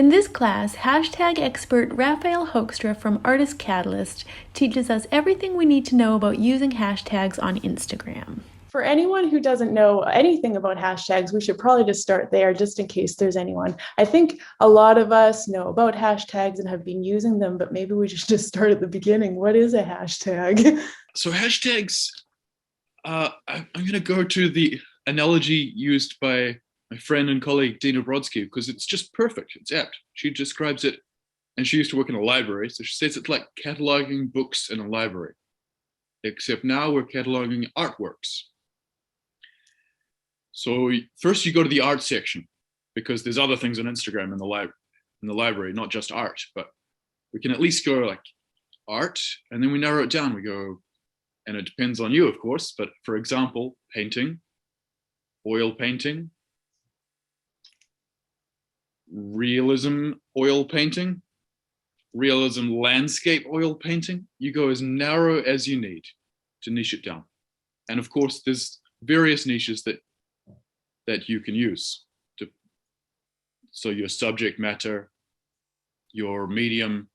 In this class, hashtag expert Raphael Hoekstra from Artist Catalyst teaches us everything we need to know about using hashtags on Instagram. For anyone who doesn't know anything about hashtags, we should probably just start there just in case there's anyone. I think a lot of us know about hashtags and have been using them, but maybe we should just start at the beginning. What is a hashtag? So hashtags, I'm going to go to the analogy used by my friend and colleague Dina Brodsky because it's just perfect. It's apt. She describes it, and she used to work in a library, so she says it's like cataloging books in a library, except now we're cataloging artworks. So first you go to the art section because there's other things on Instagram in the library, not just art, but we can at least go like art, and then we narrow it down. We go, and it depends on you, of course, but for example, painting, oil painting, realism oil painting, realism landscape oil painting. You go as narrow as you need to niche it down. And of course, there's various niches that you can use. So your subject matter, your medium.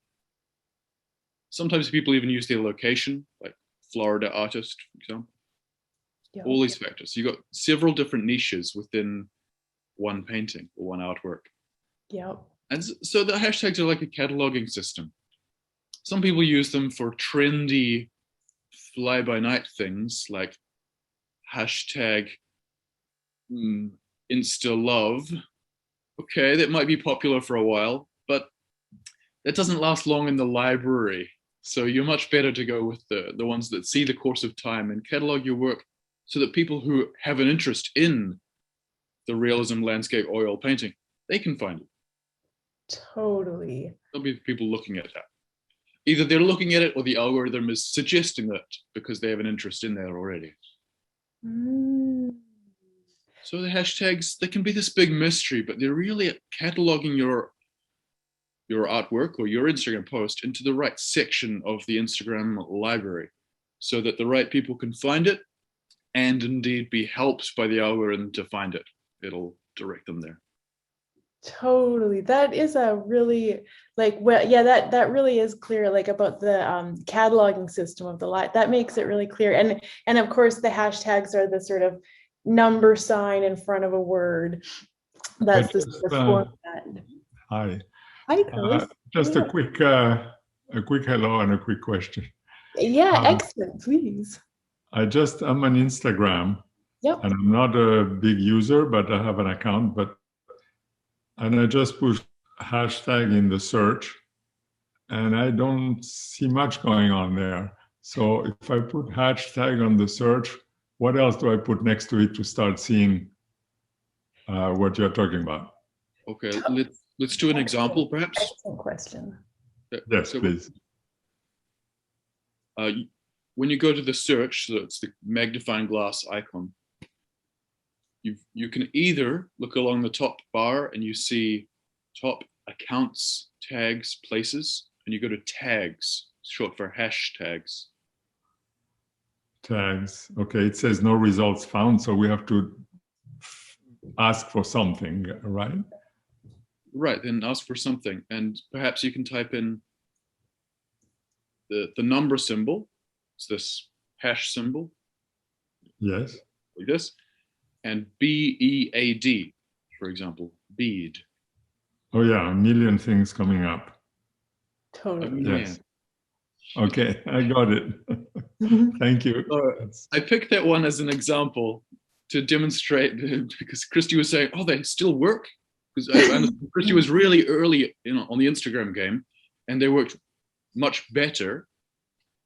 Sometimes people even use their location, like Florida artist, for example. Yeah. All these factors. So you've got several different niches within one painting or one artwork. Yep. And so the hashtags are like a cataloging system. Some people use them for trendy fly-by-night things like hashtag Insta love. Okay, that might be popular for a while, but that doesn't last long in the library. So you're much better to go with the ones that see the course of time and catalog your work so that people who have an interest in the realism landscape oil painting, they can find it. Totally. There'll be people looking at that. Either they're looking at it or the algorithm is suggesting that because they have an interest in there already. So the hashtags, they can be this big mystery, but they're really cataloging your artwork or your Instagram post into the right section of the Instagram library so that the right people can find it and indeed be helped by the algorithm to find it. It'll direct them there. Totally. That is a really that really is clear, like about the cataloging system of the light. That makes it really clear. And of course the hashtags are the sort of number sign in front of a word. That's the sort of format. Hi. Hi, Chris. Just a quick hello and a quick question. Yeah, excellent, please. I'm on Instagram. Yep. And I'm not a big user, but I have an account, and I just put hashtag in the search and I don't see much going on there. So if I put hashtag on the search, what else do I put next to it to start seeing what you're talking about? Okay, let's do an example, perhaps. Excellent question. Yes, so, please. When you go to the search, so it's the magnifying glass icon, you can either look along the top bar and you see top accounts, tags, places, and you go to tags, short for hashtags. Tags. Okay, it says no results found, so we have to ask for something, right? Right, then ask for something, and perhaps you can type in the number symbol. It's this hash symbol. Yes. Like this. And BEAD, for example, bead. Oh yeah, a million things coming up. Totally. Yes. Okay, I got it. Thank you. I picked that one as an example to demonstrate because Kristy was saying, "Oh, they still work." Because Kristy was really early, on the Instagram game, and they worked much better.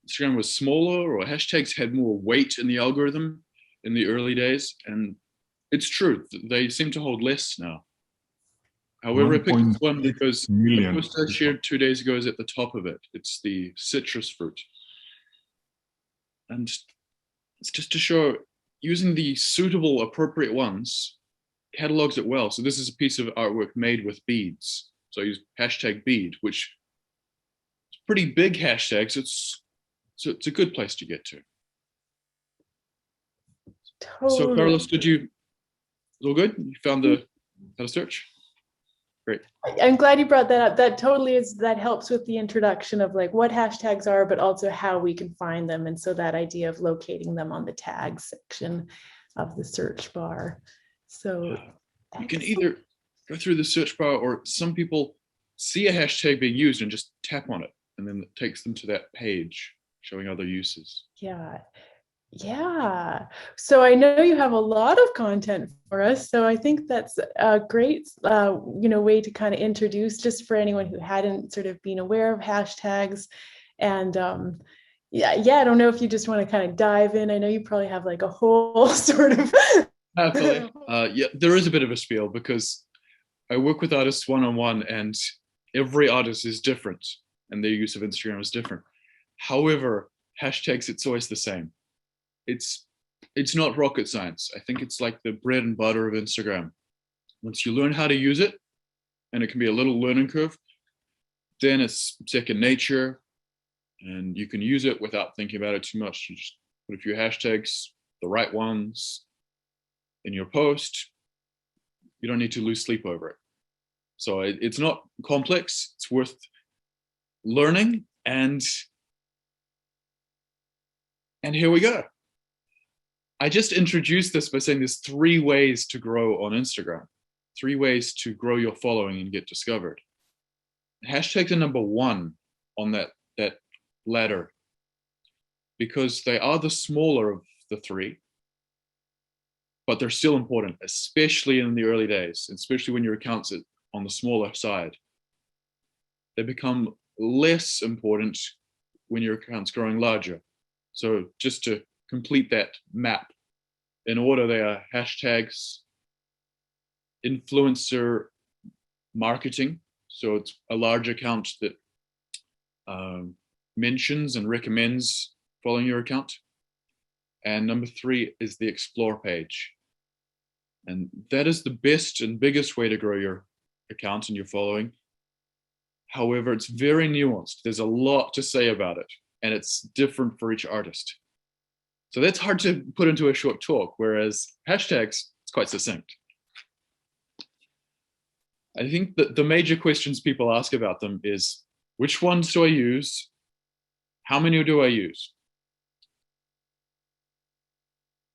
Instagram was smaller, or hashtags had more weight in the algorithm in the early days, and it's true, they seem to hold less now. However, I picked this one because the post I shared 2 days ago is at the top of it. It's the citrus fruit. And it's just to show using the suitable, appropriate ones catalogs it well. So this is a piece of artwork made with beads. So I use hashtag bead, which is a pretty big hashtag, so it's a good place to get to. Totally. So Carlos, all good? You found how to search? Great. I'm glad you brought that up. That totally is, that helps with the introduction of like what hashtags are, but also how we can find them. And so that idea of locating them on the tag section of the search bar. So you can either go through the search bar, or some people see a hashtag being used and just tap on it, and then it takes them to that page showing other uses. yeah. Yeah. So I know you have a lot of content for us. So I think that's a great, way to kind of introduce, just for anyone who hadn't sort of been aware of hashtags. And I don't know if you just want to kind of dive in. I know you probably have like a whole sort of. Yeah, there is a bit of a spiel because I work with artists one-on-one, and every artist is different and their use of Instagram is different. However, hashtags, it's always the same. It's not rocket science. I think it's like the bread and butter of Instagram. Once you learn how to use it, and it can be a little learning curve, then it's second nature, and you can use it without thinking about it too much. You just put a few hashtags, the right ones, in your post. You don't need to lose sleep over it. So it's not complex. It's worth learning, and here we go. I just introduced this by saying there's 3 ways to grow on Instagram, 3 ways to grow your following and get discovered. Hashtags are number 1 on that ladder because they are the smaller of the 3, but they're still important, especially in the early days, especially when your account's on the smaller side. They become less important when your account's growing larger. So just to complete that map, in order, they are hashtags, influencer marketing. So it's a large account that mentions and recommends following your account. And number 3 is the explore page. And that is the best and biggest way to grow your account and your following. However, it's very nuanced. There's a lot to say about it, and it's different for each artist. So that's hard to put into a short talk, whereas hashtags, it's quite succinct. I think that the major questions people ask about them is, which ones do I use? How many do I use?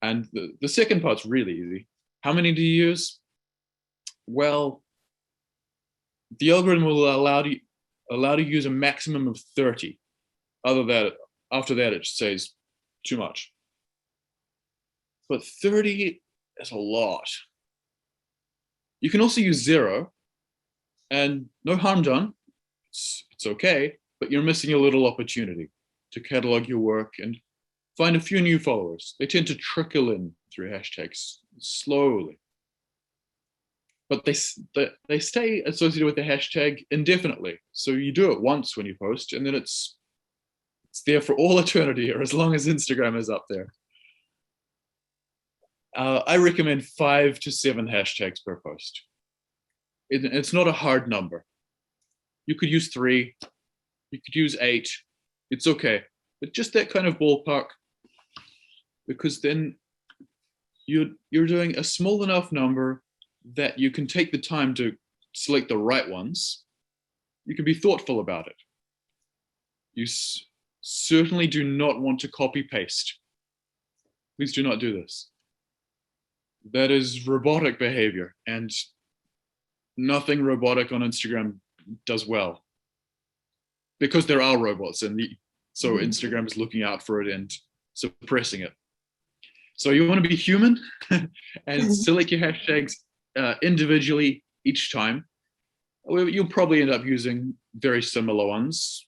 And the second part's really easy. How many do you use? Well, the algorithm will allow you to use a maximum of 30. After that, it says too much. But 30 is a lot. You can also use 0, and no harm done. It's okay, but you're missing a little opportunity to catalog your work and find a few new followers. They tend to trickle in through hashtags slowly. But they stay associated with the hashtag indefinitely. So you do it once when you post, and then it's there for all eternity, or as long as Instagram is up there. I recommend 5 to 7 hashtags per post. It's not a hard number. You could use 3, you could use 8. It's okay, but just that kind of ballpark, because then you're doing a small enough number that you can take the time to select the right ones. You can be thoughtful about it. You certainly do not want to copy paste. Please do not do this. That is robotic behavior, and nothing robotic on Instagram does well, because there are robots, and so Instagram is looking out for it and suppressing it. So you want to be human and select your hashtags individually each time. You'll probably end up using very similar ones.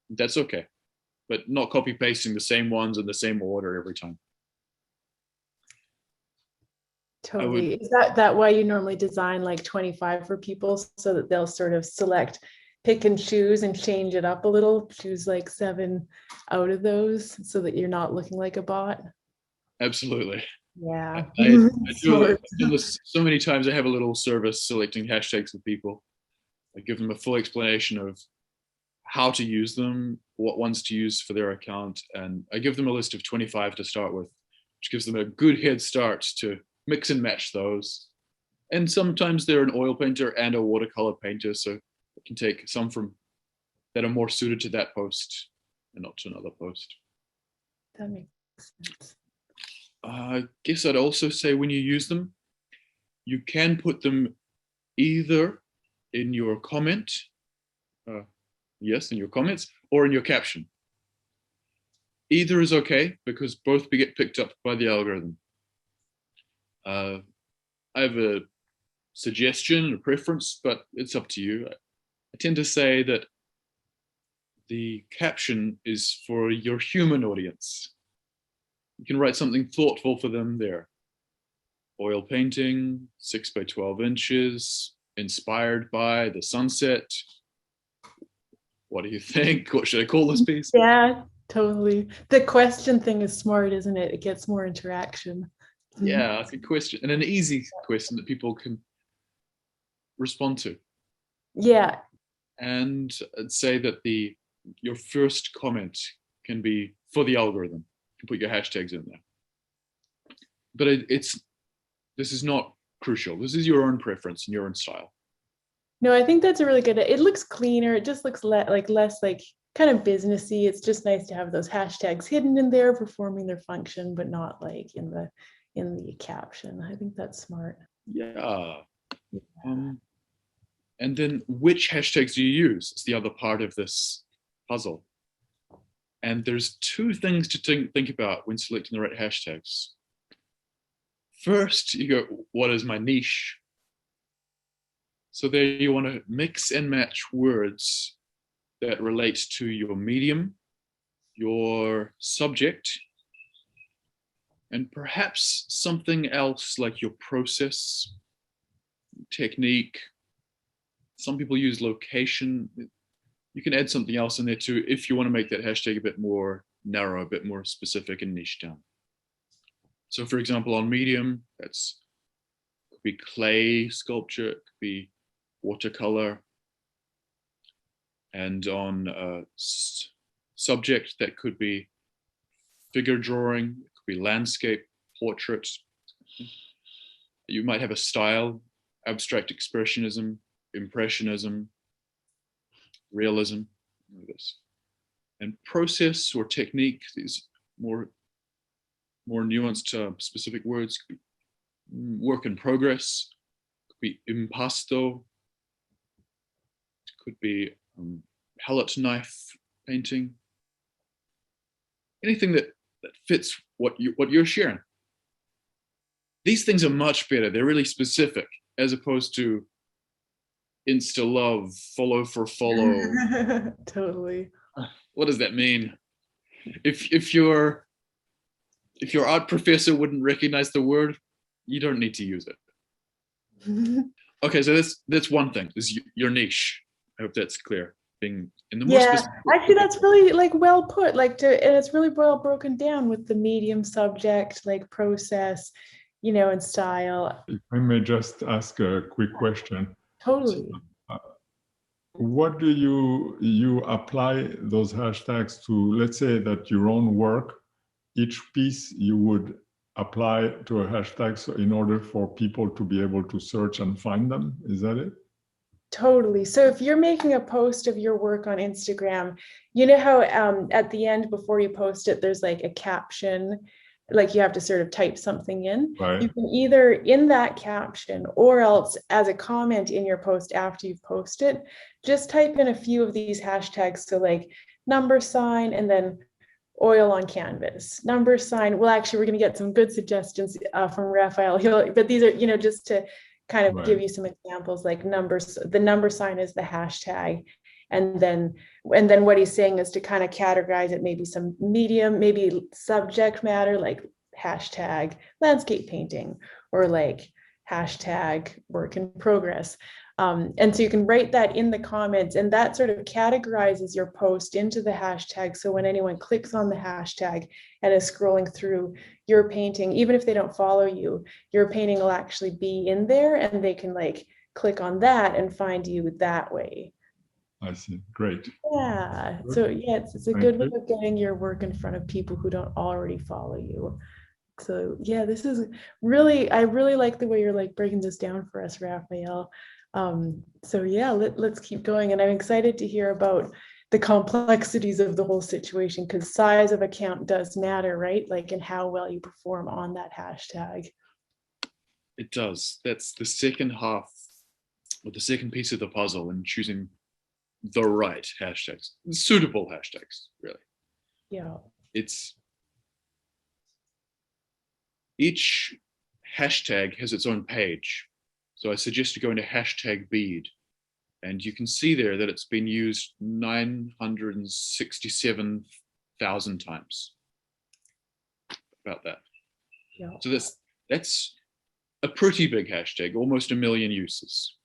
That's okay, but not copy pasting the same ones in the same order every time. Totally. Is that why you normally design like 25 for people, so that they'll sort of pick and choose and change it up a little, choose like 7 out of those, so that you're not looking like a bot? Absolutely. Yeah. I do this so many times. I have a little service selecting hashtags with people. I give them a full explanation of how to use them, what ones to use for their account, and I give them a list of 25 to start with, which gives them a good head start to mix and match those. And sometimes they're an oil painter and a watercolor painter, so you can take some from that are more suited to that post and not to another post. That makes sense. I guess I'd also say when you use them, you can put them either in your comment, yes, in your comments, or in your caption. Either is okay because both get picked up by the algorithm. I have a suggestion, a preference, but it's up to you. I tend to say that the caption is for your human audience. You can write something thoughtful for them there. Oil painting, 6 by 12 inches, inspired by the sunset. What do you think? What should I call this piece? Yeah, totally. The question thing is smart, isn't it? It gets more interaction. Yeah, ask a question, and an easy question that people can respond to. Yeah. And I'd say that your first comment can be for the algorithm. You can put your hashtags in there. But this is not crucial. This is your own preference and your own style. No, I think that's a really good. It looks cleaner. It just looks less like kind of businessy. It's just nice to have those hashtags hidden in there, performing their function, but not like in the caption. I think that's smart. Yeah. And then which hashtags do you use? It's the other part of this puzzle. And there's two things to think about when selecting the right hashtags. First, you go, what is my niche? So there you want to mix and match words that relate to your medium, your subject, and perhaps something else like your process, technique. Some people use location. You can add something else in there too if you want to make that hashtag a bit more narrow, a bit more specific and niche down. So for example, on medium, could be clay sculpture, it could be watercolor. And on subject, that could be figure drawing, it could be landscape, portrait. You might have a style, abstract expressionism, impressionism, realism, this. And process or technique, these more nuanced specific words, could be work in progress, could be impasto, it could be palette knife painting, anything that fits what you're sharing. These things are much better. They're really specific as opposed to Insta love, follow for follow. Totally. What does that mean? If your art professor wouldn't recognize the word, you don't need to use it. Okay, so that's one thing. Is your niche. I hope that's clear. Being in the more specific. Actually, that's really well put. And it's really well broken down with the medium, subject, process, and style. If I may just ask a quick question. Totally. What do you apply those hashtags to? Let's say that your own work, each piece you would apply to a hashtag so in order for people to be able to search and find them. Is that it? Totally. So if you're making a post of your work on Instagram, you know how at the end before you post it, there's a caption, you have to sort of type something in. Right. You can either in that caption or else as a comment in your post after you've posted, just type in a few of these hashtags. So number sign and then oil on canvas, number sign. Well, actually, we're going to get some good suggestions from Raphael. But these are, just to kind of give you some examples, numbers. The number sign is the hashtag. And then what he's saying is to kind of categorize it, maybe some medium, maybe subject matter, hashtag landscape painting or hashtag work in progress. And so you can write that in the comments, and that sort of categorizes your post into the hashtag. So when anyone clicks on the hashtag and is scrolling through your painting, even if they don't follow you, your painting will actually be in there and they can click on that and find you that way. I see. Great. Yeah. So yeah, it's a good way of getting your work in front of people who don't already follow you. So yeah, this is really, I really like the way you're like breaking this down for us, Raphael. So yeah, let's keep going. And I'm excited to hear about the complexities of the whole situation, because size of account does matter, right? Like, and how well you perform on that hashtag. It does. That's the second half, or the second piece of the puzzle in choosing the right hashtags, suitable hashtags, really. Yeah. It's each hashtag has its own page. So I suggest you go into hashtag bead, and you can see there that it's been used 967,000 times. About that. Yeah. So that's a pretty big hashtag, almost 1 million uses.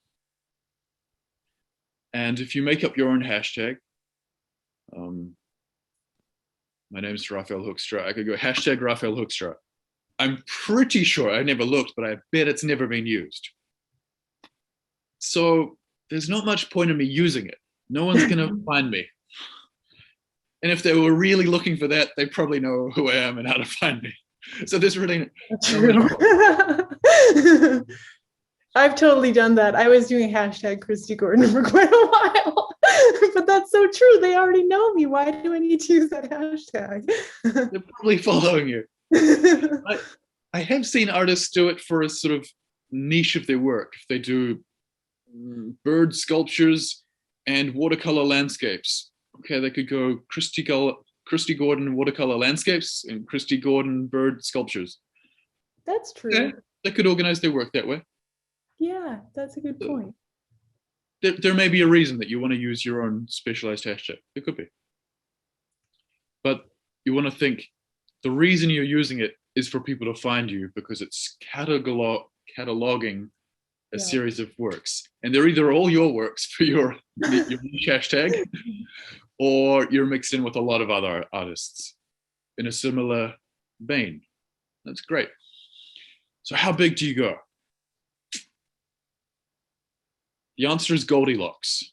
And if you make up your own hashtag, my name is Raphael Hoekstra. I could go hashtag Raphael Hoekstra. I'm pretty sure, I never looked, but I bet it's never been used. So there's not much point in me using it. No one's going to find me. And if they were really looking for that, they probably know who I am and how to find me. So there's really True. I've totally done that. I was doing hashtag Kristy Gordon for quite a while, but that's so true. They already know me. Why do I need to use that hashtag? They're probably following you. I have seen artists do it for a sort of niche of their work. If they do bird sculptures and watercolor landscapes, okay, they could go Kristy Gordon watercolor landscapes and Kristy Gordon bird sculptures. That's true. Yeah, they could organize their work that way. Yeah, that's a good point. There may be a reason that you want to use your own specialized hashtag. It could be. But you want to think the reason you're using it is for people to find you, because it's cataloging a series of works. And they're either all your works for your niche hashtag, or you're mixed in with a lot of other artists in a similar vein. That's great. So how big do you go? The answer is Goldilocks.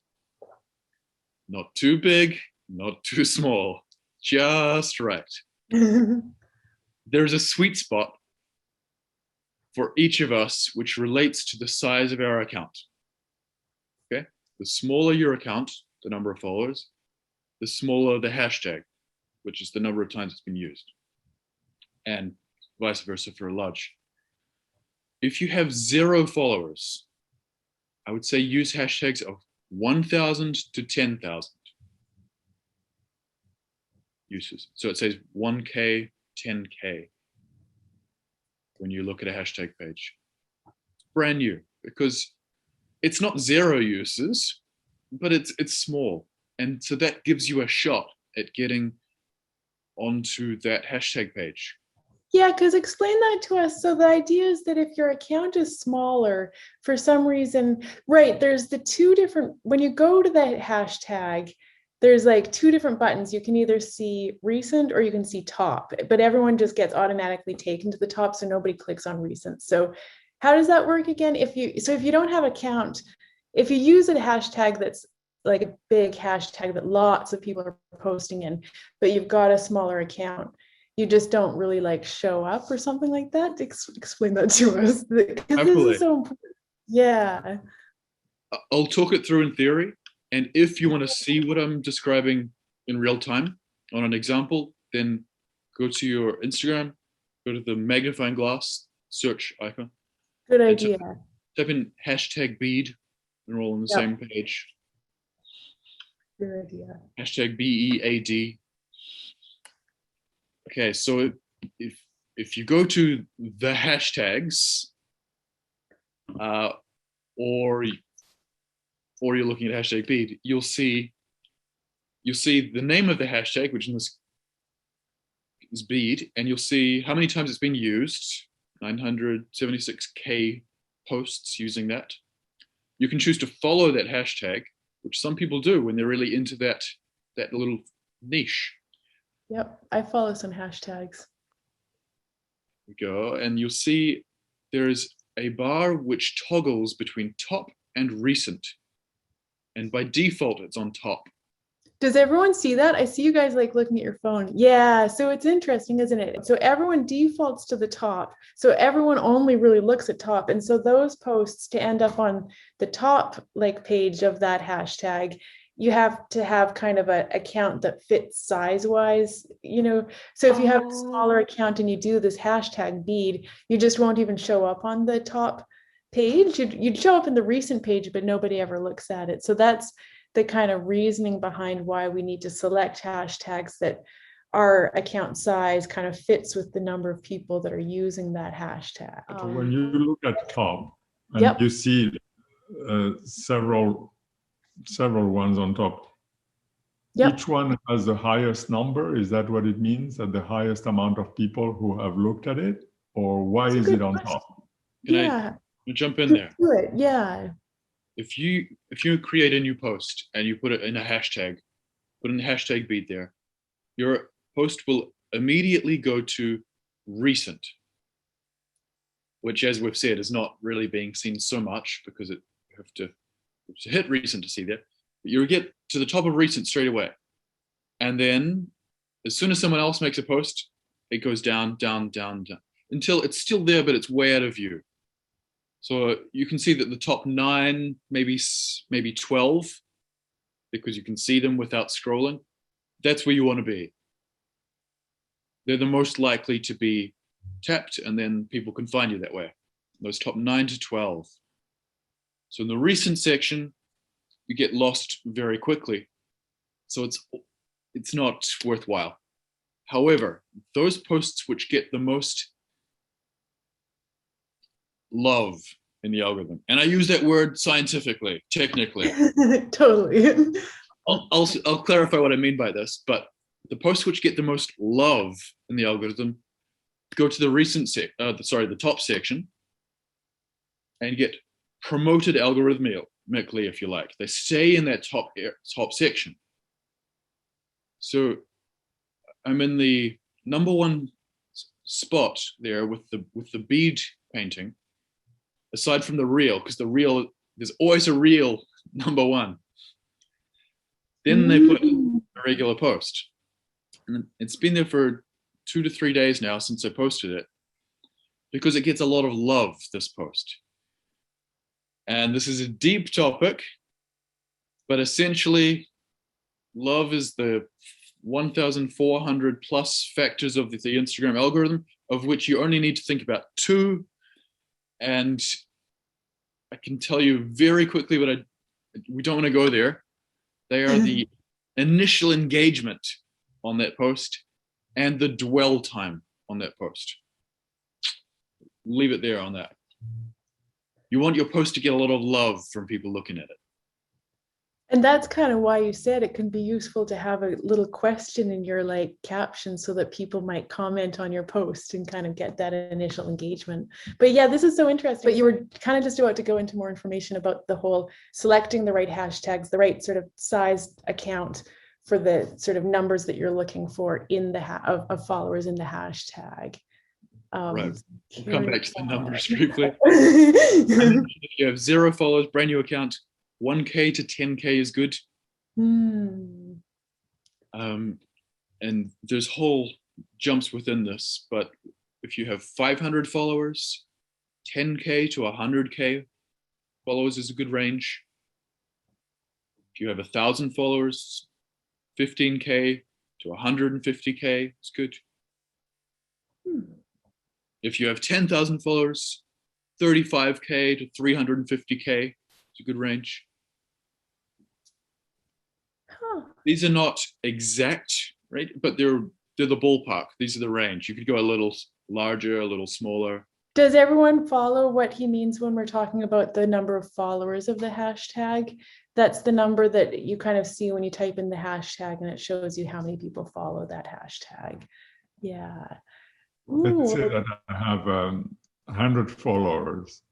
Not too big, not too small, just right. There's a sweet spot for each of us, which relates to the size of our account. Okay? The smaller your account, the number of followers, the smaller the hashtag, which is the number of times it's been used. And vice versa for a large. If you have 0 followers, I would say use hashtags of 1,000 to 10,000 uses. So it says 1K, 10K when you look at a hashtag page. It's brand new because it's not 0 uses, but it's small. And so that gives you a shot at getting onto that hashtag page. Yeah, because explain that to us. So the idea is that if your account is smaller, for some reason, right, there's the 2 different, when you go to that hashtag, there's like 2 different buttons. You can either see recent or you can see top, but everyone just gets automatically taken to the top, so nobody clicks on recent. So how does that work again? If you don't have a count, if you use a hashtag that's like a big hashtag that lots of people are posting in, but you've got a smaller account, you just don't really like show up or something like that. Explain that to us, because this is so important. Yeah. I'll talk it through in theory. And if you want to see what I'm describing in real time on an example, then go to your Instagram, go to the magnifying glass, search icon. Good idea. Type in hashtag bead, and we're all on the same page. Good idea. Hashtag BEAD. Okay, so if you go to the hashtags, or you're looking at hashtag bead, you'll see the name of the hashtag, which in this is bead, and you'll see how many times it's been used, 976K posts using that. You can choose to follow that hashtag, which some people do when they're really into that little niche. Yep, I follow some hashtags. We go, and you'll see there's a bar which toggles between top and recent. And by default, it's on top. Does everyone see that? I see you guys like looking at your phone. Yeah, so it's interesting, isn't it? So everyone defaults to the top. So everyone only really looks at top. And so those posts to end up on the top like page of that hashtag, you have to have kind of an account that fits size wise, you know. So if you have a smaller account and you do this hashtag bead, you just won't even show up on the top page. You'd show up in the recent page, but nobody ever looks at it. So that's the kind of reasoning behind why we need to select hashtags that our account size kind of fits with the number of people that are using that hashtag. So when you look at top and Yep. you see several ones on top, Yep. each one has the highest number. Is that what it means? That the highest amount of people who have looked at it? Or why is it on top? Can I jump in there? Do it. Yeah. If you create a new post and you put it in a hashtag, put in the hashtag bead there, your post will immediately go to recent, which, as we've said, is not really being seen so much because you have to hit recent to see that. But you'll get to the top of recent straight away. And then as soon as someone else makes a post, it goes down, down, down, down, until it's still there, but it's way out of view. So you can see that the top 9, maybe 12, because you can see them without scrolling, that's where you want to be. They're the most likely to be tapped, and then people can find you that way. Those top 9 to 12. So in the recent section, you get lost very quickly. So it's not worthwhile. However, those posts which get the most love in the algorithm, and I use that word scientifically, technically. Totally. I'll clarify what I mean by this, but the posts which get the most love in the algorithm go to the the top section and get promoted algorithmically, if you like. They stay in that top section. So I'm in the number 1 spot there with the bead painting, aside from the reel, because there's always a reel number 1. Then they put a regular post. And it's been there for 2 to 3 days now since I posted it, because it gets a lot of love, this post. And this is a deep topic, but essentially love is the 1,400 plus factors of the Instagram algorithm, of which you only need to think about 2. And I can tell you very quickly, but we don't want to go there. They are the initial engagement on that post and the dwell time on that post. Leave it there on that. You want your post to get a lot of love from people looking at it. And that's kind of why you said it can be useful to have a little question in your like caption so that people might comment on your post and kind of get that initial engagement. But yeah, this is so interesting. But you were kind of just about to go into more information about the whole selecting the right hashtags, the right sort of sized account for the sort of numbers that you're looking for in the of followers in the hashtag. Right. We'll come back to the numbers briefly. If you have 0 followers, brand new account, 1K to 10K is good. And there's whole jumps within this, but if you have 500 followers, 10K to 100K followers is a good range. If you have 1,000 followers, 15K to 150K is good. If you have 10,000 followers, 35K to 350K is a good range. These are not exact, right? But they're the ballpark. These are the range. You could go a little larger, a little smaller. Does everyone follow what he means when we're talking about the number of followers of the hashtag? That's the number that you kind of see when you type in the hashtag and it shows you how many people follow that hashtag. Yeah. Let's say that I have 100 followers,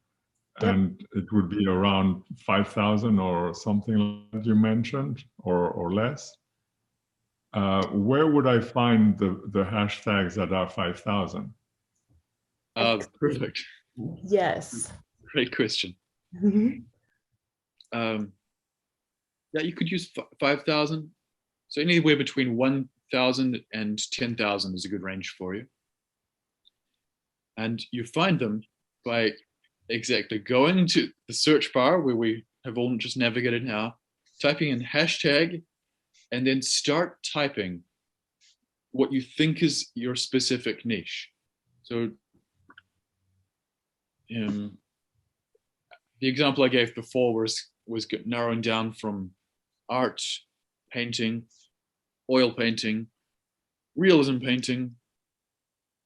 and it would be around 5,000 or something like you mentioned, or less. Where would I find the hashtags that are 5,000? Perfect. Yes. Great question. Yeah, you could use 5,000. So anywhere between 1,000 and 10,000 is a good range for you. And you find them by exactly going into the search bar where we have all just navigated now, typing in hashtag, and then start typing what you think is your specific niche. So the example I gave before was narrowing down from art, painting, oil painting, realism painting,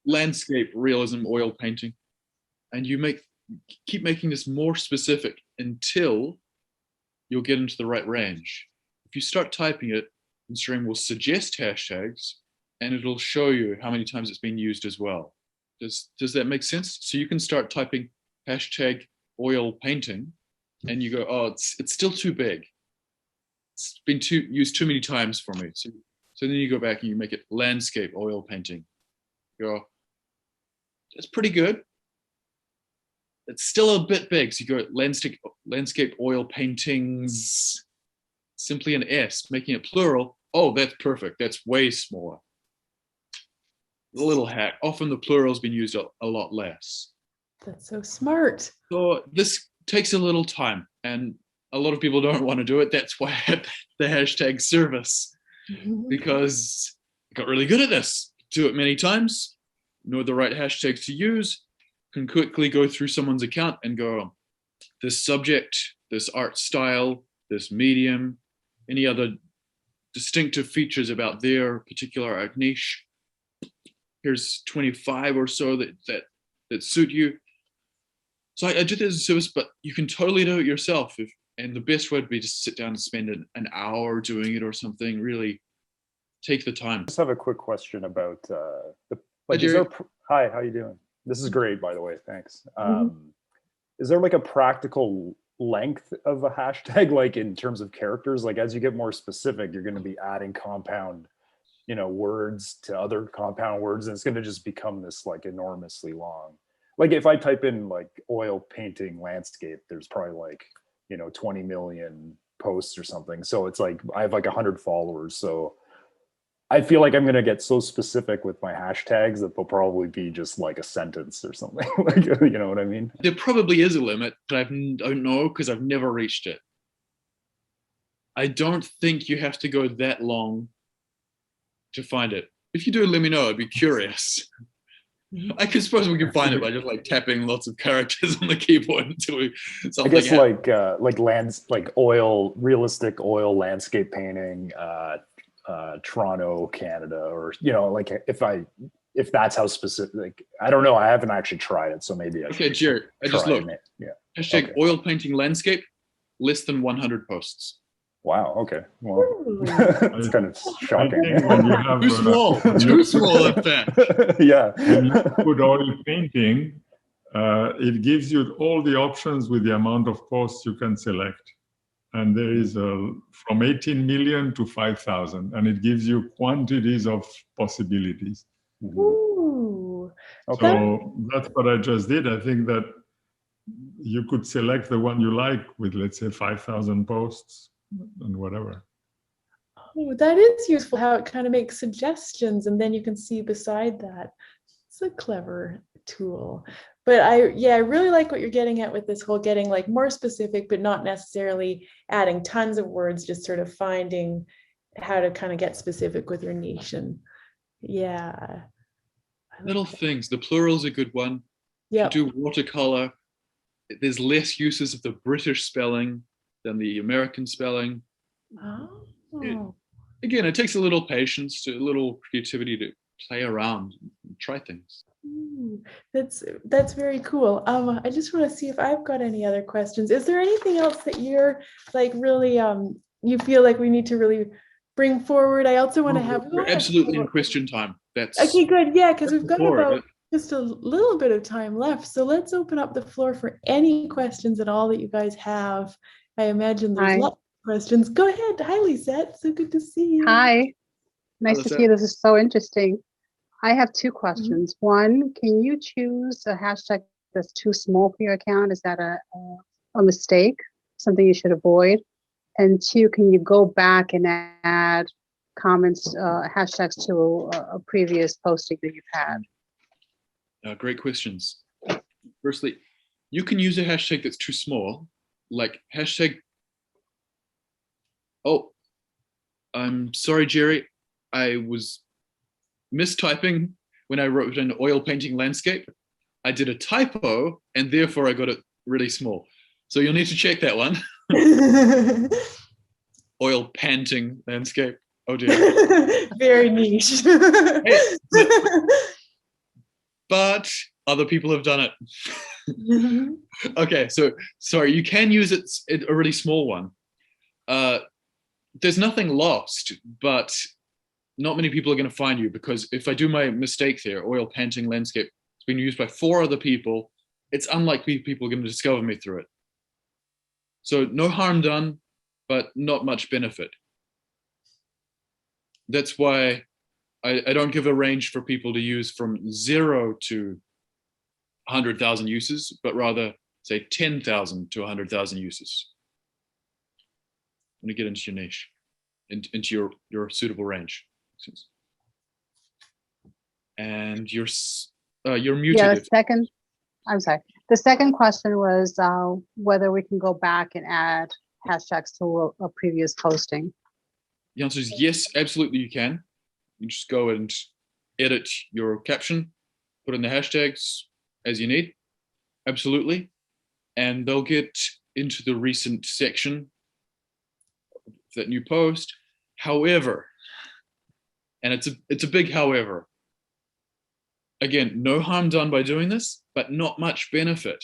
landscape realism oil painting, and you keep making this more specific until you'll get into the right range. If you start typing it, Instagram will suggest hashtags and it'll show you how many times it's been used as well. Does that make sense? So you can start typing hashtag oil painting and you go, oh, it's still too big. It's been used too many times for me. So then you go back and you make it landscape oil painting. You go, that's pretty good. It's still a bit big. So you go landscape oil paintings, simply an S, making it plural. Oh, that's perfect. That's way smaller. A little hack. Often the plural's been used a lot less. That's so smart. So this takes a little time and a lot of people don't want to do it. That's why I had the hashtag service, because I got really good at this. Do it many times, know the right hashtags to use, can quickly go through someone's account and go, this subject, this art style, this medium, any other distinctive features about their particular art niche. Here's 25 or so that suit you. So I did it as a service, but you can totally do it yourself. And the best way would be to sit down and spend an hour doing it or something. Really take the time. I just have a quick question about Hi, how you doing? This is great, by the way. Thanks. Is there like a practical length of a hashtag, like in terms of characters? Like as you get more specific, you're going to be adding compound, words to other compound words, and it's going to just become this like enormously long. Like if I type in like oil painting landscape, there's probably like 20 million posts or something. So it's like I have like 100 followers. So I feel like I'm going to get so specific with my hashtags that they'll probably be just like a sentence or something. Like, you know what I mean? There probably is a limit, but I don't know because I've never reached it. I don't think you have to go that long to find it. If you do, let me know. I'd be curious. I can suppose we can find it by just like tapping lots of characters on the keyboard until I guess happens. like realistic oil landscape painting, Toronto, Canada, or like if that's how specific. Like, I don't know. I haven't actually tried it, so maybe I should. Okay, Jared. I just looked. Yeah. Hashtag oil painting landscape, less than 100 posts. Wow. Okay. Well, it's kind of shocking. When you have Too small at that. Yeah. When you put oil painting, it gives you all the options with the amount of posts you can select. And there is from 18 million to 5,000, and it gives you quantities of possibilities. Ooh. Okay. So that's what I just did. I think that you could select the one you like with, let's say, 5,000 posts and whatever. Oh, that is useful, how it kind of makes suggestions and then you can see beside that. It's a clever tool. But I really like what you're getting at with this whole getting like more specific, but not necessarily adding tons of words, just sort of finding how to kind of get specific with your niche. And yeah. Little things. The plural's a good one. Yeah. Do watercolor. There's less uses of the British spelling than the American spelling. Oh. Again, it takes a little patience, a little creativity to play around and try things. That's very cool. I just want to see if I've got any other questions. Is there anything else that you're like really you feel like we need to really bring forward? I also want to have We're absolutely in question time. That's okay, good. Yeah, because we've got before, about just a little bit of time left. So let's open up the floor for any questions at all that you guys have. I imagine there's lots of questions. Go ahead. Hi, Lisette. So good to see you. Hi. Nice to see you. This is so interesting. I have two questions. One, can you choose a hashtag that's too small for your account? Is that a mistake? Something you should avoid? And two, can you go back and add comments, hashtags to a previous posting that you've had? Great questions. Firstly, you can use a hashtag that's too small, like hashtag. Oh, I'm sorry, Jerry. I was mistyping when I wrote an oil painting landscape. I did a typo, and therefore I got it really small. So you'll need to check that one. Oil painting landscape. Oh dear. Very niche. Hey, but other people have done it. Okay, so sorry, you can use a really small one. There's nothing lost, but not many people are going to find you, because if I do my mistake there, oil painting landscape, it's been used by 4 other people. It's unlikely people are going to discover me through it. So no harm done, but not much benefit. That's why I don't give a range for people to use from 0 to 100,000 uses, but rather say 10,000 to 100,000 uses. When you get into your niche, into your suitable range. And you're muted. Yeah, I'm sorry. The second question was whether we can go back and add hashtags to a previous posting. The answer is yes, absolutely you can. You just go and edit your caption, put in the hashtags as you need, absolutely. And they'll get into the recent section of that new post. However, and it's a big however, again, no harm done by doing this, but not much benefit,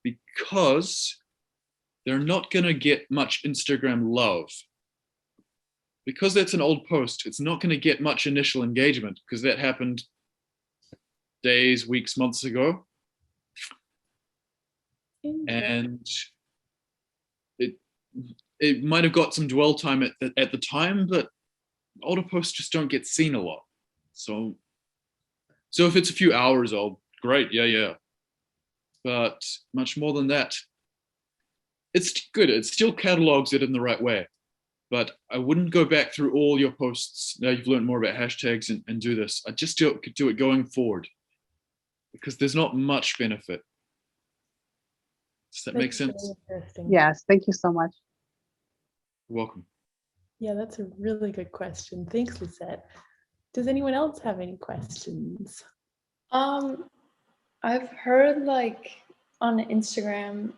because they're not going to get much Instagram love. Because that's an old post, it's not going to get much initial engagement, because that happened days, weeks, months ago. And it might have got some dwell time at the time, but older posts just don't get seen a lot. So if it's a few hours old, great, yeah. But much more than that, it's good. It still catalogs it in the right way. But I wouldn't go back through all your posts. Now you've learned more about hashtags and do this. I just do it going forward, because there's not much benefit. Does that make sense? Yes, thank you so much. You're welcome. Yeah, that's a really good question. Thanks, Lisette. Does anyone else have any questions? I've heard like on Instagram,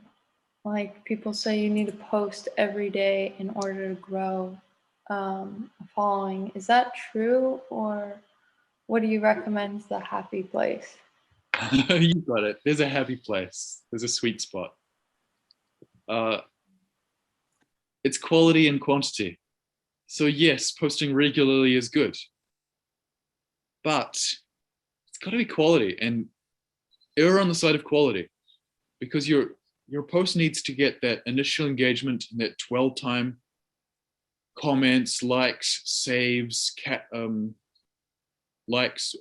like people say you need to post every day in order to grow a following. Is that true, or what do you recommend is the happy place? You got it. There's a happy place. There's a sweet spot. It's quality and quantity. So yes, posting regularly is good, but it's got to be quality, and err on the side of quality, because your post needs to get that initial engagement, that dwell time, comments, likes, saves, likes,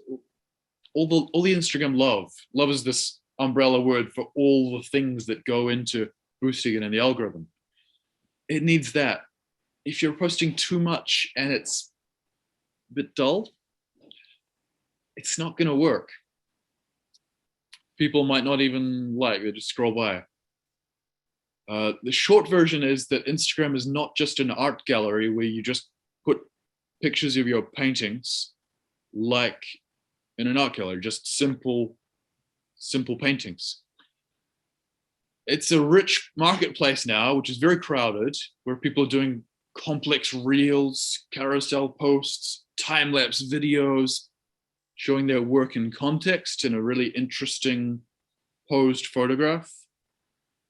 all the Instagram love. Love is this umbrella word for all the things that go into boosting it in the algorithm. It needs that. If you're posting too much and it's a bit dull, it's not going to work. People might not even like, they just scroll by. The short version is that Instagram is not just an art gallery where you just put pictures of your paintings like in an art gallery, just simple paintings. It's a rich marketplace now, which is very crowded, where people are doing complex reels, carousel posts, time-lapse videos, showing their work in context in a really interesting posed photograph.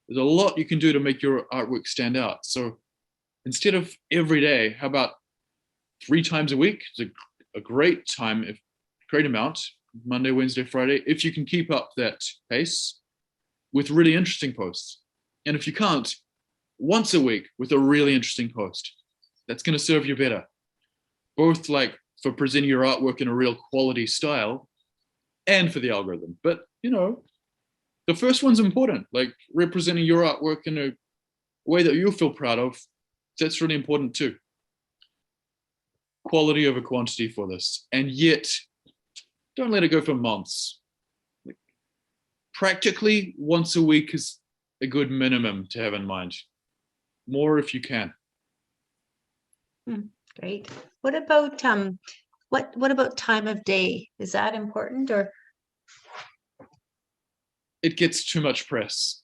There's a lot you can do to make your artwork stand out. So instead of every day, how about 3 times a week? It's a great time, great amount, Monday, Wednesday, Friday, if you can keep up that pace with really interesting posts. And if you can't, once a week with a really interesting post. That's going to serve you better, both like for presenting your artwork in a real quality style and for the algorithm. But, the first one's important, like representing your artwork in a way that you feel proud of. That's really important too. quality over quantity for this. And yet, don't let it go for months. Like, practically once a week is a good minimum to have in mind. More if you can. Great. What about what about time of day? Is that important, or? It gets too much press.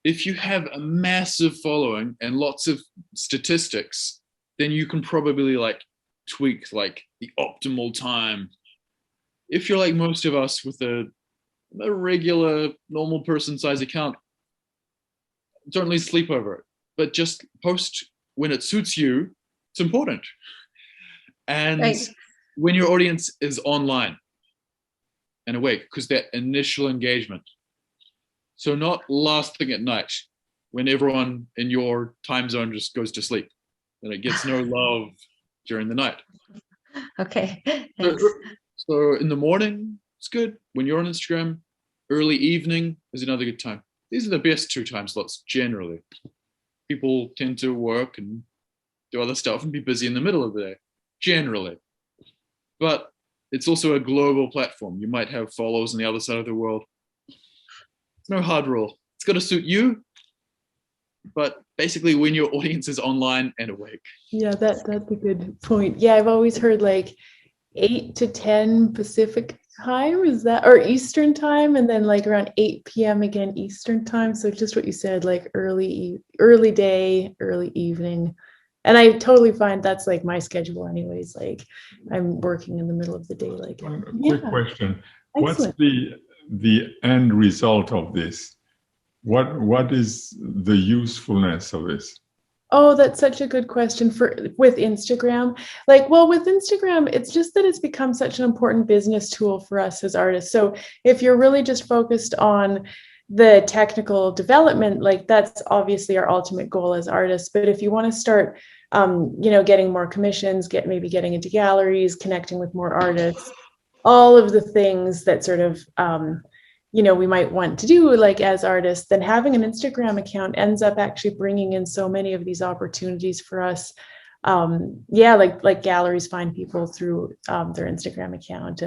If you have a massive following and lots of statistics, then you can probably like tweak like the optimal time. If you're like most of us with a regular normal person size account, don't lose sleep over it, but just post when it suits you. It's important. And Right. when your audience is online and awake, because that initial engagement. So not last thing at night when everyone in your time zone just goes to sleep and it gets no love during the night. Okay, thanks. So in the morning, it's good. When you're on Instagram, early evening is another good time. These are the best 2 time slots generally. People tend to work and do other stuff and be busy in the middle of the day, generally. But it's also a global platform. You might have followers on the other side of the world. It's no hard rule. It's got to suit you, but basically when your audience is online and awake. Yeah, that's a good point. Yeah, I've always heard like 8 to 10 Pacific time, is that, or Eastern time, and then like around 8 p.m. again Eastern time. So just what you said, like early day, early evening. And I totally find that's like my schedule anyways. Like I'm working in the middle of the day. Like, One quick question. Excellent. What's the end result of this? What is the usefulness of this? Oh, that's such a good question with Instagram. Like, well, with Instagram, it's just that it's become such an important business tool for us as artists. So if you're really just focused on the technical development, like that's obviously our ultimate goal as artists. But if you want to start, getting more commissions, getting into galleries, connecting with more artists, all of the things that sort of, we might want to do like as artists, then having an Instagram account ends up actually bringing in so many of these opportunities for us. Like galleries find people through their Instagram account,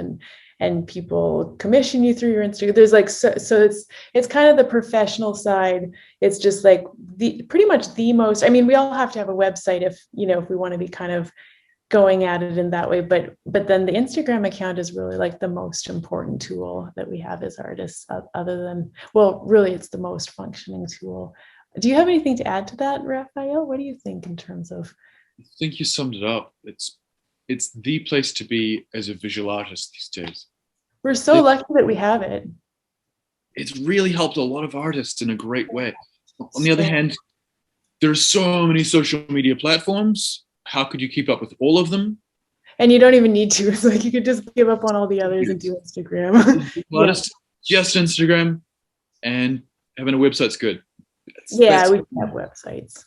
and people commission you through your Instagram. There's like, so it's kind of the professional side. It's just like pretty much the most, I mean, we all have to have a website if we want to be kind of going at it in that way, but then the Instagram account is really like the most important tool that we have as artists, other than, well, really it's the most functioning tool. Do you have anything to add to that, Raphael? What do you think in terms of? I think you summed it up. It's the place to be as a visual artist these days. We're so lucky that we have it. It's really helped a lot of artists in a great way. On the other hand, there's so many social media platforms. How could you keep up with all of them? And you don't even need to. It's like you could just give up on all the others and do Instagram. Just Instagram, and having a website's good. We have websites.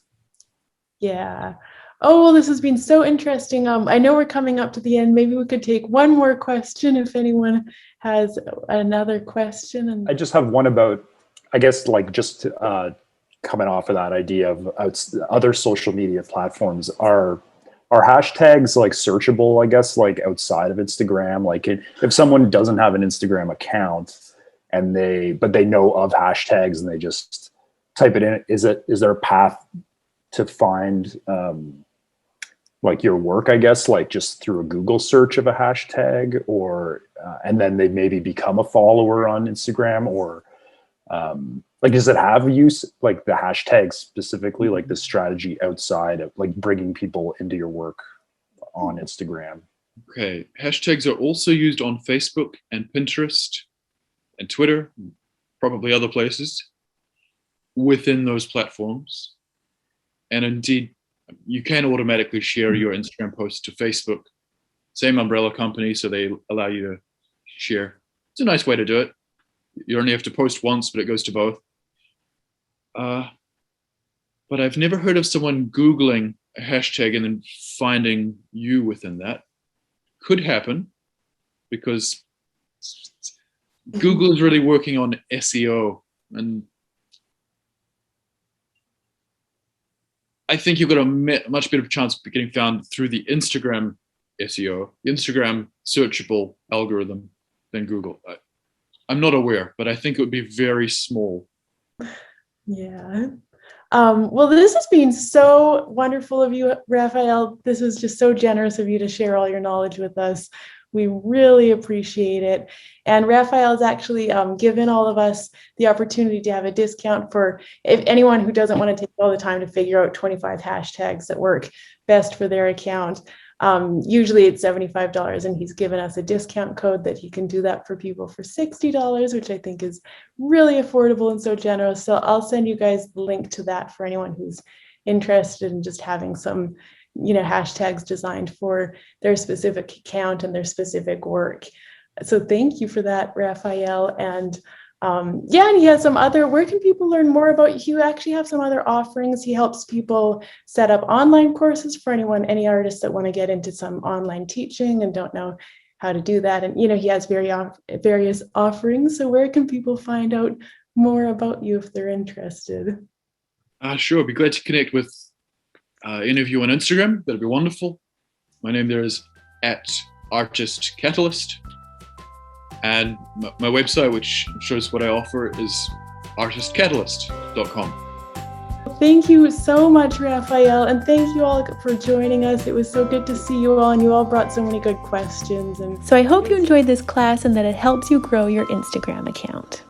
Yeah. Oh, well, this has been so interesting. I know we're coming up to the end. Maybe we could take one more question if anyone has another question. And I just have one about, I guess, like just coming off of that idea of other social media platforms. Are hashtags like searchable, I guess, like outside of Instagram? Like if someone doesn't have an Instagram account but they know of hashtags and they just type it in, is there a path to find like your work, I guess, like just through a Google search of a hashtag, or and then they maybe become a follower on Instagram, or like, does it have use, like the hashtags specifically, like the strategy outside of like bringing people into your work on Instagram? Okay, hashtags are also used on Facebook and Pinterest and Twitter, probably other places within those platforms. And indeed, you can automatically share your Instagram post to Facebook. Same umbrella company, so they allow you to share. It's a nice way to do it. You only have to post once, but it goes to both. But I've never heard of someone Googling a hashtag and then finding you within that. Could happen, because Google is really working on SEO, and I think you've got a much better chance of getting found through the Instagram SEO. Instagram, searchable algorithm, then Google. I'm not aware, but I think it would be very small. Yeah. Well, this has been so wonderful of you, Raphael. This was just so generous of you to share all your knowledge with us. We really appreciate it. And Raphael's actually given all of us the opportunity to have a discount for if anyone who doesn't want to take all the time to figure out 25 hashtags that work best for their account. Usually it's $75, and he's given us a discount code that he can do that for people for $60, which I think is really affordable and so generous. So I'll send you guys the link to that for anyone who's interested in just having some, hashtags designed for their specific account and their specific work. So thank you for that, Raphael. And and he has some other, where can people learn more about you? Actually have some other offerings. He helps people set up online courses for any artists that want to get into some online teaching and don't know how to do that. And, he has various offerings. So where can people find out more about you if they're interested? Sure, I'd be glad to connect with any of you on Instagram. That'd be wonderful. My name there is @ArtistCatalyst. And my website, which shows what I offer, is artistcatalyst.com. Thank you so much, Raphael, and thank you all for joining us. It was so good to see you all, and you all brought so many good questions. And So I hope you enjoyed this class and that it helps you grow your Instagram account.